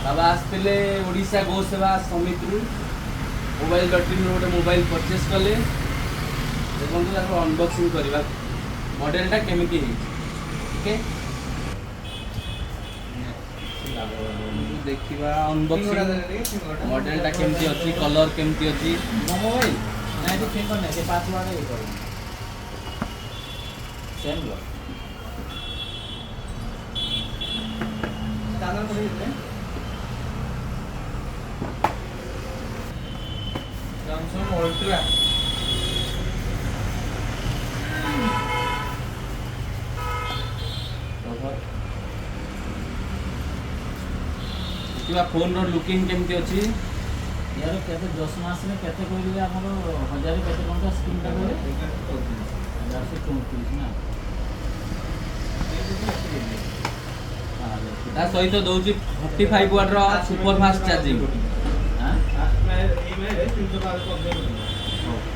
बाबा आसते ओडिशा गो सेवा समिति मोबाइल.in गोटे मोबाइल परचेस कले देखो अनबॉक्सिंग करवा मॉडलटा केमिति ओके देखा अनबॉक्सिंग मॉडलटा केमिति अच्छी कलर केमिति अच्छी मोबाइल नहीं ठीक करने के पासवर्ड ये करो सेम लो स्कैनर कर दे Samsung Ultra देखा फोन रो लुकिंग केमिति अच्छी यार केते 10 मास में केते कोइले हमरो 1000 केते टंका स्क्रीन टा कोइले 1134 ना ता सहित दउची 45 वाट रो सुपर फास्ट चार्जिंग हां मैं 312 को अपडेट